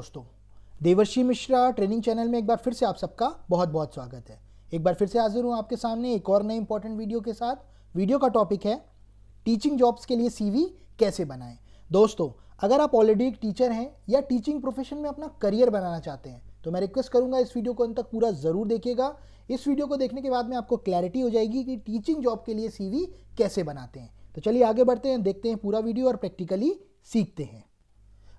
दोस्तों, देवर्षि Mishra training channel में एक बार फिर से आप सबका बहुत बहुत स्वागत है। एक बार फिर से हाजिर हूँ आपके सामने एक और नए इंपॉर्टेंट वीडियो के साथ। वीडियो का टॉपिक है टीचिंग जॉब्स के लिए सीवी कैसे बनाएं। दोस्तों, अगर आप ऑलरेडी एक टीचर हैं या टीचिंग प्रोफेशन में अपना करियर बनाना चाहते हैं तो मैं रिक्वेस्ट करूंगा इस वीडियो को अंत तक पूरा ज़रूर देखिएगा। इस वीडियो को देखने के बाद में आपको क्लैरिटी हो जाएगी कि टीचिंग जॉब के लिए सीवी कैसे बनाते हैं। तो चलिए आगे बढ़ते हैं, देखते हैं पूरा वीडियो और प्रैक्टिकली सीखते हैं।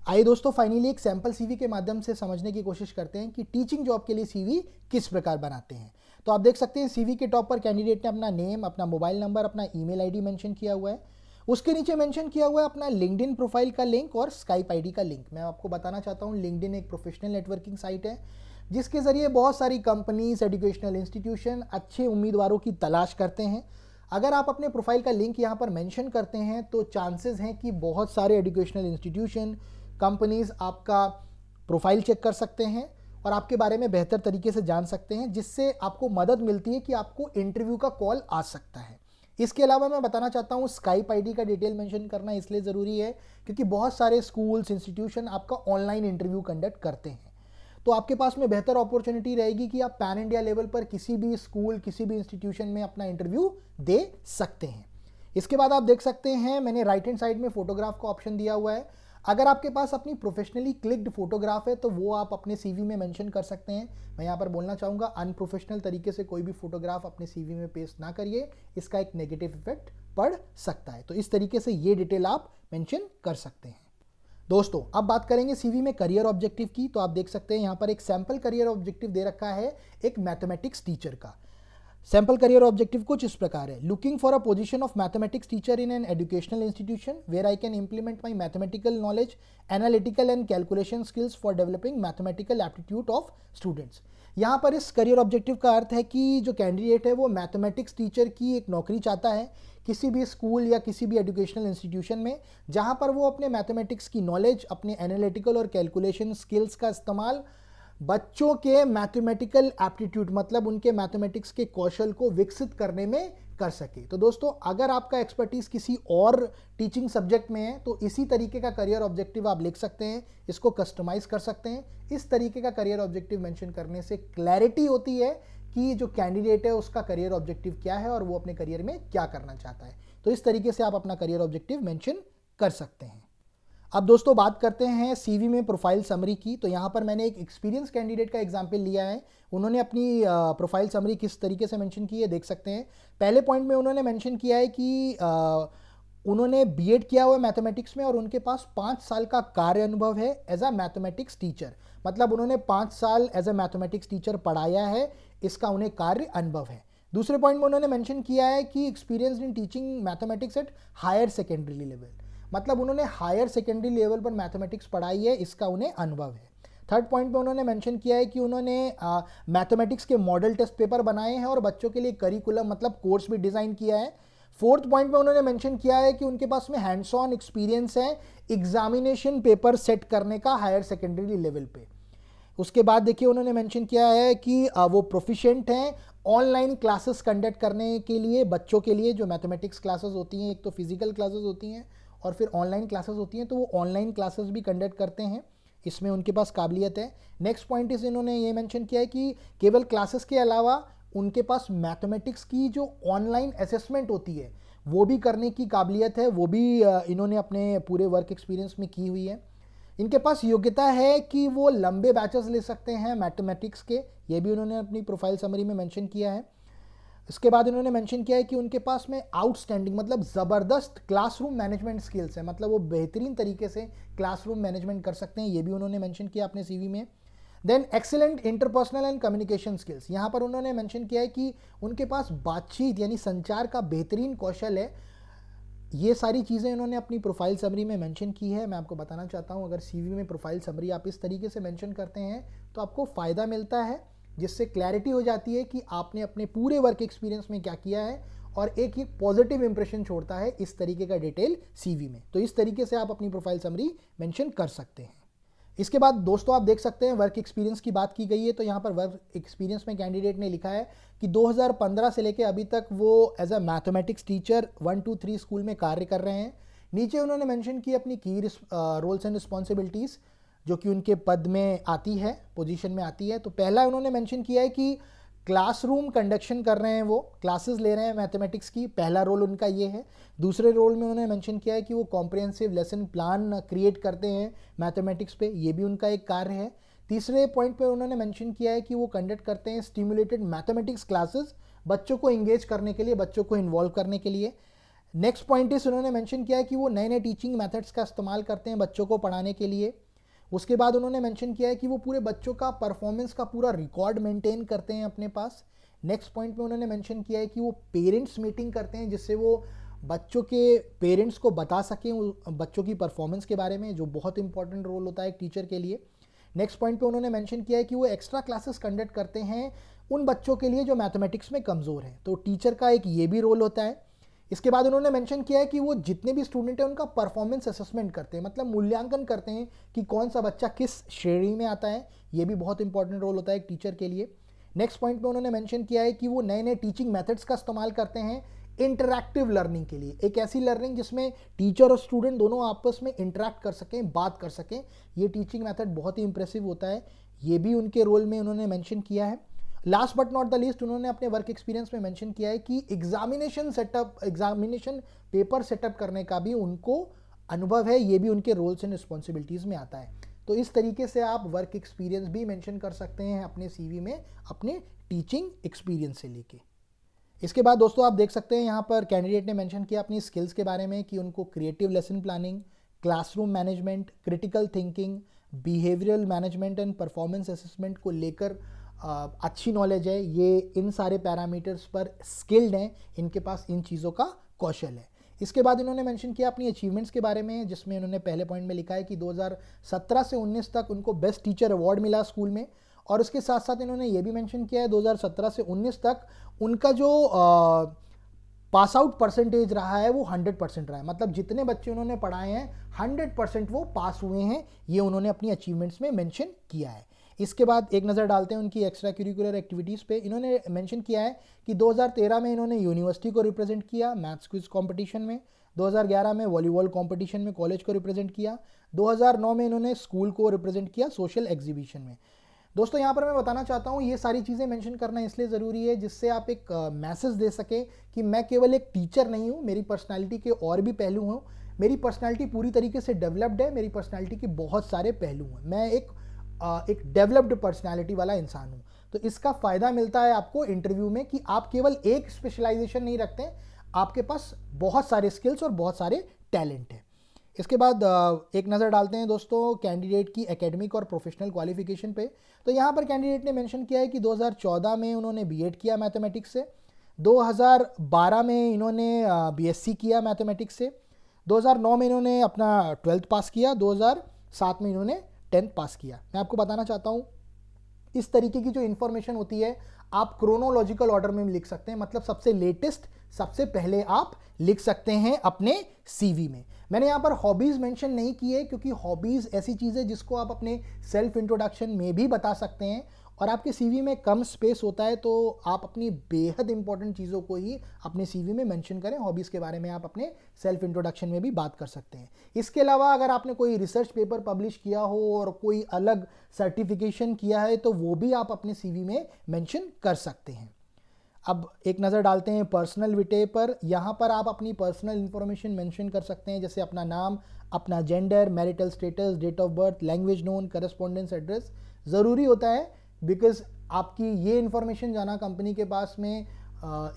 आइए दोस्तों, फाइनली एक सैंपल सीवी के माध्यम से समझने की कोशिश करते हैं कि टीचिंग जॉब के लिए सीवी किस प्रकार बनाते हैं। तो आप देख सकते हैं सीवी के टॉप पर कैंडिडेट ने अपना नेम, अपना मोबाइल नंबर, अपना ईमेल आईडी मेंशन किया हुआ है। उसके नीचे मेंशन किया हुआ है अपना लिंक्डइन प्रोफाइल का लिंक और स्काइप आईडी का लिंक। मैं आपको बताना चाहता हूँ, लिंक्डइन एक प्रोफेशनल नेटवर्किंग साइट है जिसके जरिए बहुत सारी कंपनीज, एजुकेशनल इंस्टीट्यूशन अच्छे उम्मीदवारों की तलाश करते हैं। अगर आप अपने प्रोफाइल का लिंक यहाँ पर मेंशन करते हैं तो चांसेस हैं कि बहुत सारे एजुकेशनल इंस्टीट्यूशन, कंपनीज आपका प्रोफाइल चेक कर सकते हैं और आपके बारे में बेहतर तरीके से जान सकते हैं, जिससे आपको मदद मिलती है कि आपको इंटरव्यू का कॉल आ सकता है। इसके अलावा मैं बताना चाहता हूँ, स्काइप आईडी का डिटेल मेंशन करना इसलिए ज़रूरी है क्योंकि बहुत सारे स्कूल्स, इंस्टीट्यूशन आपका ऑनलाइन इंटरव्यू कंडक्ट करते हैं। तो आपके पास में बेहतर अपॉर्चुनिटी रहेगी कि आप पैन इंडिया लेवल पर किसी भी स्कूल, किसी भी इंस्टीट्यूशन में अपना इंटरव्यू दे सकते हैं। इसके बाद आप देख सकते हैं मैंने राइट हैंड साइड में फोटोग्राफ का ऑप्शन दिया हुआ है। अगर आपके पास अपनी प्रोफेशनली क्लिक्ड फोटोग्राफ है तो वो आप अपने सीवी में मेंशन कर सकते हैं। मैं यहाँ पर बोलना चाहूँगा, अनप्रोफेशनल तरीके से कोई भी फोटोग्राफ अपने सीवी में पेस्ट ना करिए, इसका एक नेगेटिव इफेक्ट पड़ सकता है। तो इस तरीके से ये डिटेल आप मेंशन कर सकते हैं। दोस्तों, अब बात करेंगे सीवी में करियर ऑब्जेक्टिव की। तो आप देख सकते हैं यहाँ पर एक सैंपल करियर ऑब्जेक्टिव दे रखा है एक मैथमेटिक्स टीचर का। सैंपल करियर ऑब्जेक्टिव कुछ इस प्रकार है: looking for a position of mathematics teacher in an educational institution where I can implement my mathematical knowledge, analytical and calculation skills for developing mathematical aptitude of students. यहाँ पर इस career objective का अर्थ है कि जो कैंडिडेट है वो mathematics teacher की एक नौकरी चाहता है किसी भी स्कूल या किसी भी एजुकेशनल इंस्टीट्यूशन में, जहाँ पर वो अपने मैथमेटिक्स की नॉलेज, अपने एनालिटिकल और कैलकुलेशन स्किल्स का इस्तेमाल बच्चों के मैथमेटिकल एप्टीट्यूड, मतलब उनके मैथमेटिक्स के कौशल को विकसित करने में कर सके। तो दोस्तों, अगर आपका एक्सपर्टीज किसी और टीचिंग सब्जेक्ट में है तो इसी तरीके का करियर ऑब्जेक्टिव आप लिख सकते हैं, इसको कस्टमाइज कर सकते हैं। इस तरीके का करियर ऑब्जेक्टिव मेंशन करने से क्लैरिटी होती है कि जो कैंडिडेट है उसका करियर ऑब्जेक्टिव क्या है और वो अपने करियर में क्या करना चाहता है। तो इस तरीके से आप अपना करियर ऑब्जेक्टिव मेंशन कर सकते हैं। अब दोस्तों, बात करते हैं सीवी में प्रोफाइल समरी की। तो यहाँ पर मैंने एक एक्सपीरियंस कैंडिडेट का एग्जाम्पल लिया है। उन्होंने अपनी प्रोफाइल समरी किस तरीके से मेंशन की है देख सकते हैं। पहले पॉइंट में उन्होंने मेंशन किया है कि उन्होंने बीएड किया हुआ है मैथमेटिक्स में और उनके पास 5 साल का कार्य अनुभव है एज अ मैथमेटिक्स टीचर। मतलब उन्होंने 5 साल एज अ मैथमेटिक्स टीचर पढ़ाया है, इसका उन्हें कार्य अनुभव है। दूसरे पॉइंट में उन्होंने मेंशन किया है कि experience in teaching mathematics at higher secondary level, मतलब उन्होंने हायर सेकेंडरी लेवल पर मैथमेटिक्स पढ़ाई है, इसका उन्हें अनुभव है। थर्ड पॉइंट पे उन्होंने मेंशन किया है कि उन्होंने मैथमेटिक्स के मॉडल टेस्ट पेपर बनाए हैं और बच्चों के लिए करिकुलम, मतलब कोर्स भी डिज़ाइन किया है। फोर्थ पॉइंट पे उन्होंने मेंशन किया है कि उनके पास में हैंड्स ऑन एक्सपीरियंस है एग्जामिनेशन पेपर सेट करने का हायर सेकेंडरी लेवल पे। उसके बाद देखिए उन्होंने मेंशन किया है कि वो प्रोफिशिएंट हैं ऑनलाइन क्लासेस कंडक्ट करने के लिए बच्चों के लिए। जो मैथमेटिक्स क्लासेस होती हैं, एक तो फिजिकल क्लासेस होती हैं और फिर ऑनलाइन क्लासेस होती हैं, तो वो ऑनलाइन क्लासेस भी कंडक्ट करते हैं, इसमें उनके पास काबिलियत है। नेक्स्ट पॉइंट इस इन्होंने ये मेंशन किया है कि केवल क्लासेस के अलावा उनके पास मैथमेटिक्स की जो ऑनलाइन असेसमेंट होती है वो भी करने की काबिलियत है, वो भी इन्होंने अपने पूरे वर्क एक्सपीरियंस में की हुई है। इनके पास योग्यता है कि वो लंबे बैचेस ले सकते हैं मैथमेटिक्स के, ये भी उन्होंने अपनी प्रोफाइल समरी में मेंशन किया है। इसके बाद इन्होंने मेंशन किया है कि उनके पास में आउटस्टैंडिंग, मतलब ज़बरदस्त क्लासरूम मैनेजमेंट स्किल्स है, मतलब वो बेहतरीन तरीके से क्लासरूम मैनेजमेंट कर सकते हैं, ये भी उन्होंने मेंशन किया अपने सीवी में। Then excellent interpersonal and communication skills, यहाँ पर उन्होंने मेंशन किया है कि उनके पास बातचीत यानी संचार का बेहतरीन कौशल है। ये सारी चीज़ें इन्होंने अपनी प्रोफाइल समरी में मेंशन की है। मैं आपको बताना चाहता हूँ, अगर सीवी में प्रोफाइल समरी आप इस तरीके से मेंशन करते हैं तो आपको फ़ायदा मिलता है, जिससे क्लैरिटी हो जाती है कि आपने अपने पूरे वर्क एक्सपीरियंस में क्या किया है और एक पॉजिटिव इंप्रेशन छोड़ता है इस तरीके का डिटेल सीवी में। तो इस तरीके से आप अपनी प्रोफाइल समरी मेंशन कर सकते हैं। इसके बाद दोस्तों, आप देख सकते हैं वर्क एक्सपीरियंस की बात की गई है। तो यहाँ पर वर्क एक्सपीरियंस में कैंडिडेट ने लिखा है कि 2015 से लेकर अभी तक वो as a mathematics teacher 1, 2, 3 school में कार्य कर रहे हैं। नीचे उन्होंने मेंशन की अपनी की रोल्स एंड रिस्पॉन्सिबिलिटीज़। जो कि उनके पद में आती है, पोजीशन में आती है। तो पहला उन्होंने मेंशन किया है कि क्लासरूम कंडक्शन कर रहे हैं, वो क्लासेस ले रहे हैं मैथमेटिक्स की, पहला रोल उनका ये है। दूसरे रोल में उन्होंने मेंशन किया है कि वो कॉम्प्रिहेंसिव लेसन प्लान क्रिएट करते हैं मैथमेटिक्स पे, ये भी उनका एक कार्य है। तीसरे पॉइंट पे उन्होंने मेंशन किया है कि वो कंडक्ट करते हैं स्टिमुलेटेड मैथमेटिक्स क्लासेस, बच्चों को इंगेज करने के लिए, बच्चों को इन्वॉल्व करने के लिए। नेक्स्ट पॉइंट इस उन्होंने मेंशन किया है कि वो नए नए टीचिंग मेथड्स का इस्तेमाल करते हैं बच्चों को पढ़ाने के लिए। उसके बाद उन्होंने मेंशन किया है कि वो पूरे बच्चों का परफॉर्मेंस का पूरा रिकॉर्ड मेंटेन करते हैं अपने पास। नेक्स्ट पॉइंट में उन्होंने मेंशन किया है कि वो पेरेंट्स मीटिंग करते हैं, जिससे वो बच्चों के पेरेंट्स को बता सकें बच्चों की परफॉर्मेंस के बारे में, जो बहुत इंपॉर्टेंट रोल होता है एक टीचर के लिए। नेक्स्ट पॉइंट पे उन्होंने मेंशन किया है कि वो एक्स्ट्रा क्लासेस कंडक्ट करते हैं उन बच्चों के लिए जो मैथमेटिक्स में कमज़ोर हैं, तो टीचर का एक ये भी रोल होता है। इसके बाद उन्होंने मेंशन किया है कि वो जितने भी स्टूडेंट हैं उनका परफॉर्मेंस असेसमेंट करते हैं, मतलब मूल्यांकन करते हैं कि कौन सा बच्चा किस श्रेणी में आता है, ये भी बहुत इंपॉर्टेंट रोल होता है एक टीचर के लिए। नेक्स्ट पॉइंट पे उन्होंने मेंशन किया है कि वो नए नए टीचिंग मेथड्स का इस्तेमाल करते हैं इंटरैक्टिव लर्निंग के लिए, एक ऐसी लर्निंग जिसमें टीचर और स्टूडेंट दोनों आपस में इंटरैक्ट कर सकें, बात कर सकें। ये टीचिंग मेथड बहुत ही इंप्रेसिव होता है, ये भी उनके रोल में उन्होंने मेंशन किया है। Last but not the least उन्होंने अपने वर्क एक्सपीरियंस में मेंशन किया है कि एग्जामिनेशन पेपर सेटअप करने का भी उनको अनुभव है, ये भी उनके रोल्स एंड रिस्पॉन्सिबिलिटीज़ में आता है। तो इस तरीके से आप वर्क एक्सपीरियंस भी मेंशन कर सकते हैं अपने सीवी में, अपने टीचिंग एक्सपीरियंस से लेके। इसके बाद दोस्तों आप देख सकते हैं यहाँ पर कैंडिडेट ने मेंशन किया अपनी स्किल्स के बारे में कि उनको creative lesson planning, classroom management, critical thinking, behavioural management and performance assessment को लेकर अच्छी नॉलेज है। ये इन सारे पैरामीटर्स पर स्किल्ड हैं, इनके पास इन चीज़ों का कौशल है। इसके बाद इन्होंने मेंशन किया अपनी अचीवमेंट्स के बारे में, जिसमें इन्होंने पहले पॉइंट में लिखा है कि 2017 से 19 तक उनको बेस्ट टीचर अवार्ड मिला स्कूल में। और उसके साथ साथ इन्होंने ये भी मेंशन किया है 2017 से 19 तक उनका जो पास आउट परसेंटेज रहा है वो 100% रहा है, मतलब जितने बच्चे उन्होंने पढ़ाए हैं 100% वो पास हुए हैं, ये उन्होंने अपनी अचीवमेंट्स में मेंशन किया है। इसके बाद एक नज़र डालते हैं उनकी एक्स्ट्रा करिकुलर एक्टिविटीज़ पे। इन्होंने मेंशन किया है कि 2013 में इन्होंने यूनिवर्सिटी को रिप्रेजेंट किया मैथ्स क्विज कंपटीशन में, 2011 में वॉलीबॉल कंपटीशन में कॉलेज को रिप्रेजेंट किया, 2009 में इन्होंने स्कूल को रिप्रेजेंट किया सोशल एग्जीबिशन में। दोस्तों यहाँ पर मैं बताना चाहता हूँ ये सारी चीज़ें मेंशन करना इसलिए ज़रूरी है जिससे आप एक मैसेज दे सकें कि मैं केवल एक टीचर नहीं हूँ, मेरी पर्सनालिटी के और भी पहलू हैं, मेरी पर्सनालिटी पूरी तरीके से डेवलप्ड है, मेरी पर्सनालिटी के बहुत सारे पहलू हैं, मैं एक डेवलप्ड पर्सनालिटी वाला इंसान हूँ। तो इसका फ़ायदा मिलता है आपको इंटरव्यू में कि आप केवल एक स्पेशलाइजेशन नहीं रखते, आपके पास बहुत सारे स्किल्स और बहुत सारे टैलेंट हैं। इसके बाद एक नज़र डालते हैं दोस्तों कैंडिडेट की एकेडमिक और प्रोफेशनल क्वालिफिकेशन पे। तो यहाँ पर कैंडिडेट ने मेंशन किया है कि 2014 में उन्होंने बीएड किया मैथमेटिक्स से, 2012 में इन्होंने बीएससी किया मैथमेटिक्स से, 2009 में इन्होंने अपना 12th पास किया, 2007 में इन्होंने 10th पास किया। मैं आपको बताना चाहता हूँ इस तरीके की जो इन्फॉर्मेशन होती है आप क्रोनोलॉजिकल ऑर्डर में लिख सकते हैं, मतलब सबसे लेटेस्ट सबसे पहले आप लिख सकते हैं अपने सीवी में। मैंने यहाँ पर हॉबीज़ मेंशन नहीं की है क्योंकि हॉबीज़ ऐसी चीज़ है जिसको आप अपने सेल्फ इंट्रोडक्शन में भी बता सकते हैं और आपके सीवी में कम स्पेस होता है तो आप अपनी बेहद इंपॉर्टेंट चीज़ों को ही अपने सीवी में मेंशन करें। हॉबीज़ के बारे में आप अपने सेल्फ इंट्रोडक्शन में भी बात कर सकते हैं। इसके अलावा अगर आपने कोई रिसर्च पेपर पब्लिश किया हो और कोई अलग सर्टिफिकेशन किया है तो वो भी आप अपने सीवी में मेंशन कर सकते हैं। अब एक नज़र डालते हैं पर्सनल विटे पर। यहाँ पर आप अपनी पर्सनल इंफॉर्मेशन मेंशन कर सकते हैं, जैसे अपना नाम, अपना gender, marital status, date of birth, language known, correspondence address. ज़रूरी होता है बिकॉज आपकी ये इन्फॉर्मेशन जाना कंपनी के पास में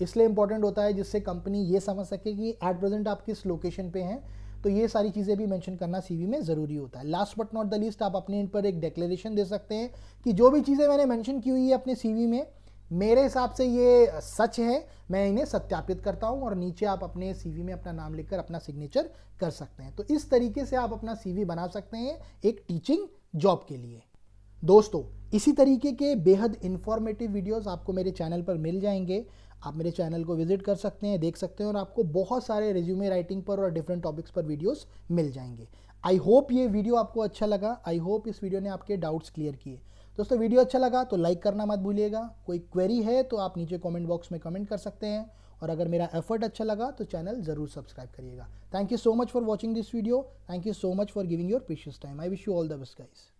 इसलिए इंपॉर्टेंट होता है जिससे कंपनी ये समझ सके कि एट प्रेजेंट आप किस लोकेशन पे हैं। तो ये सारी चीज़ें भी मेंशन करना सीवी में ज़रूरी होता है। Last but not the least आप अपने इन पर एक डिक्लेरेशन दे सकते हैं कि जो भी चीज़ें मैंने मेंशन की हुई है अपने सीवी में मेरे हिसाब से ये सच है, मैं इन्हें सत्यापित करता हूं, और नीचे आप अपने सीवी में अपना नाम लिखकर अपना सिग्नेचर कर सकते हैं। तो इस तरीके से आप अपना सीवी बना सकते हैं एक टीचिंग जॉब के लिए। दोस्तों इसी तरीके के बेहद इंफॉर्मेटिव वीडियोस आपको मेरे चैनल पर मिल जाएंगे। आप मेरे चैनल को विजिट कर सकते हैं, देख सकते हैं, और आपको बहुत सारे रिज्यूमे राइटिंग पर और डिफरेंट टॉपिक्स पर वीडियोस मिल जाएंगे। आई होप ये वीडियो आपको अच्छा लगा। आई होप इस वीडियो ने आपके डाउट्स क्लियर किए। दोस्तों वीडियो अच्छा लगा तो लाइक करना मत भूलिएगा। कोई क्वेरी है तो आप नीचे कमेंट बॉक्स में कमेंट कर सकते हैं, और अगर मेरा एफर्ट अच्छा लगा तो चैनल ज़रूर सब्सक्राइब करिएगा। Thank you so much for watching this video. Thank you so much for giving your precious time. I wish you all the best guys.